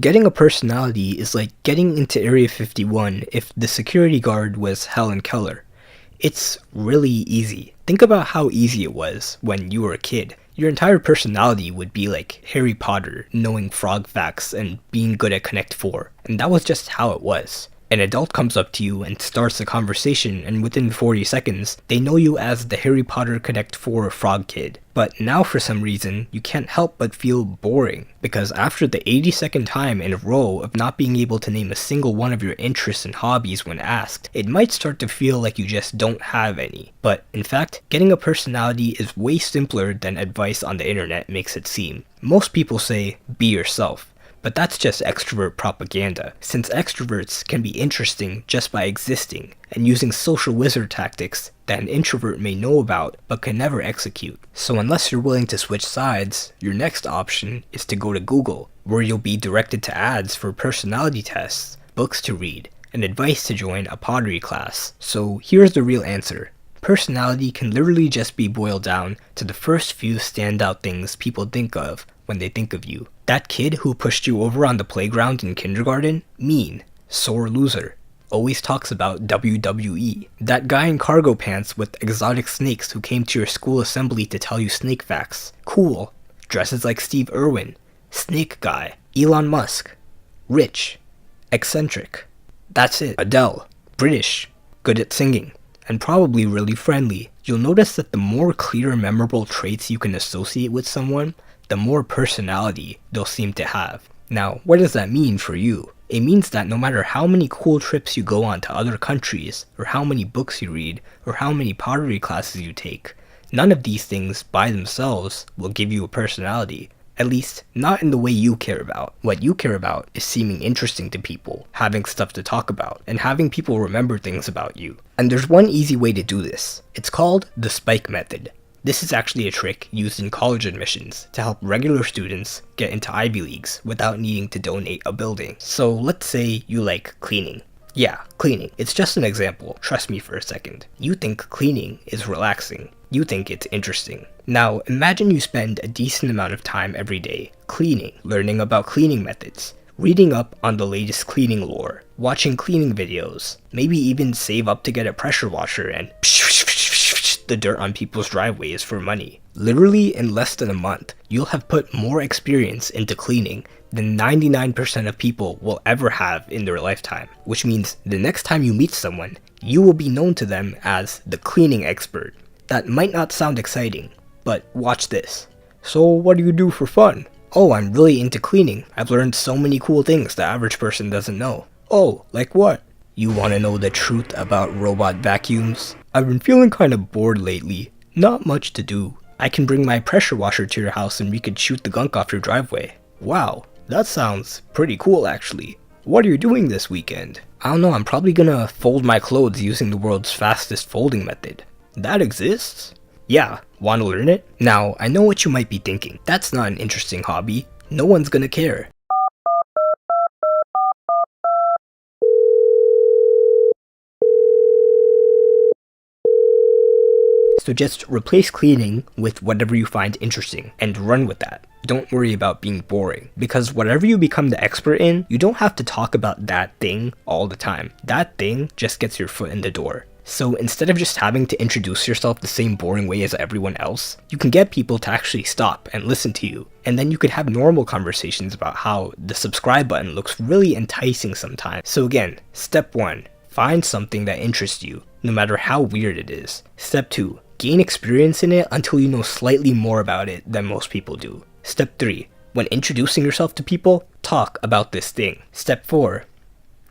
Getting a personality is like getting into Area 51 if the security guard was Helen Keller. It's really easy. Think about how easy it was when you were a kid. Your entire personality would be like Harry Potter, knowing frog facts and being good at Connect 4. And that was just how it was. An adult comes up to you and starts a conversation, and within 40 seconds, they know you as the Harry Potter Connect 4 frog kid. But now for some reason, you can't help but feel boring, because after the 82nd time in a row of not being able to name a single one of your interests and hobbies when asked, it might start to feel like you just don't have any. But in fact, getting a personality is way simpler than advice on the internet makes it seem. Most people say, be yourself. But that's just extrovert propaganda, since extroverts can be interesting just by existing and using social wizard tactics that an introvert may know about but can never execute. So unless you're willing to switch sides, your next option is to go to Google, where you'll be directed to ads for personality tests, books to read, and advice to join a pottery class. So here's the real answer. Personality can literally just be boiled down to the first few standout things people think of when they think of you. That kid who pushed you over on the playground in kindergarten? Mean. Sore loser. Always talks about WWE. That guy in cargo pants with exotic snakes who came to your school assembly to tell you snake facts? Cool. Dresses like Steve Irwin. Snake guy. Elon Musk. Rich. Eccentric. That's it. Adele. British. Good at singing. And probably really friendly. You'll notice that the more clear, memorable traits you can associate with someone, the more personality they'll seem to have. Now, what does that mean for you? It means that no matter how many cool trips you go on to other countries, or how many books you read, or how many pottery classes you take, none of these things by themselves will give you a personality. At least, not in the way you care about. What you care about is seeming interesting to people, having stuff to talk about, and having people remember things about you. And there's one easy way to do this. It's called the spike method. This is actually a trick used in college admissions to help regular students get into Ivy Leagues without needing to donate a building. So let's say you like cleaning. Yeah, cleaning. It's just an example. Trust me for a second. You think cleaning is relaxing. You think it's interesting. Now, imagine you spend a decent amount of time every day cleaning, learning about cleaning methods, reading up on the latest cleaning lore, watching cleaning videos, maybe even save up to get a pressure washer and the dirt on people's driveways for money. Literally in less than a month, you'll have put more experience into cleaning than 99% of people will ever have in their lifetime, which means the next time you meet someone, you will be known to them as the cleaning expert. That might not sound exciting, but watch this. So what do you do for fun? Oh, I'm really into cleaning. I've learned so many cool things the average person doesn't know. Oh, like what? You want to know the truth about robot vacuums? I've been feeling kind of bored lately. Not much to do. I can bring my pressure washer to your house and we could shoot the gunk off your driveway. Wow, that sounds pretty cool actually. What are you doing this weekend? I don't know, I'm probably gonna fold my clothes using the world's fastest folding method. That exists? Yeah, wanna learn it? Now, I know what you might be thinking. That's not an interesting hobby. No one's gonna care. So just replace cleaning with whatever you find interesting and run with that. Don't worry about being boring, because whatever you become the expert in, you don't have to talk about that thing all the time. That thing just gets your foot in the door. So instead of just having to introduce yourself the same boring way as everyone else, you can get people to actually stop and listen to you. And then you could have normal conversations about how the subscribe button looks really enticing sometimes. So again, step 1, find something that interests you, no matter how weird it is. Step 2, gain experience in it until you know slightly more about it than most people do. Step 3, when introducing yourself to people, talk about this thing. Step 4,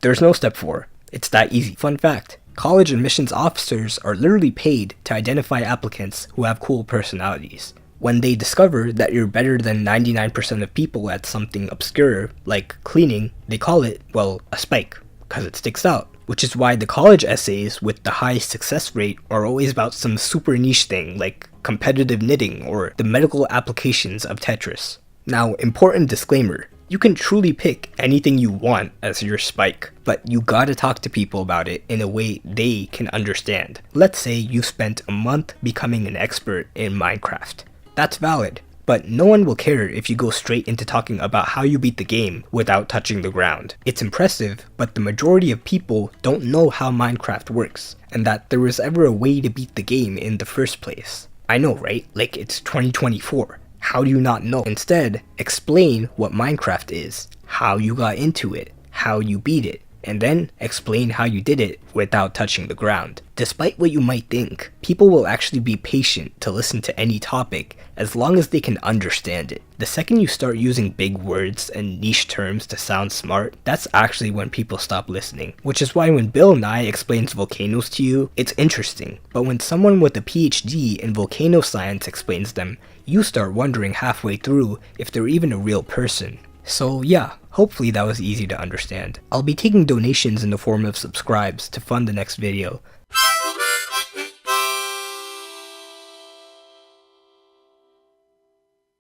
there's no step 4. It's that easy. Fun fact, college admissions officers are literally paid to identify applicants who have cool personalities. When they discover that you're better than 99% of people at something obscure, like cleaning, they call it, well, a spike, because it sticks out. Which is why the college essays with the highest success rate are always about some super niche thing like competitive knitting or the medical applications of Tetris. Now, important disclaimer, you can truly pick anything you want as your spike, but you gotta talk to people about it in a way they can understand. Let's say you spent a month becoming an expert in Minecraft. That's valid. but no one will care if you go straight into talking about how you beat the game without touching the ground. It's impressive, but the majority of people don't know how Minecraft works, and that there was ever a way to beat the game in the first place. I know, right? Like, it's 2024. How do you not know? Instead, explain what Minecraft is, how you got into it, how you beat it, and then explain how you did it without touching the ground. Despite what you might think, people will actually be patient to listen to any topic as long as they can understand it. The second you start using big words and niche terms to sound smart, that's actually when people stop listening. Which is why when Bill Nye explains volcanoes to you, it's interesting. But when someone with a PhD in volcano science explains them, you start wondering halfway through if they're even a real person. So yeah, hopefully that was easy to understand. I'll be taking donations in the form of subscribes to fund the next video,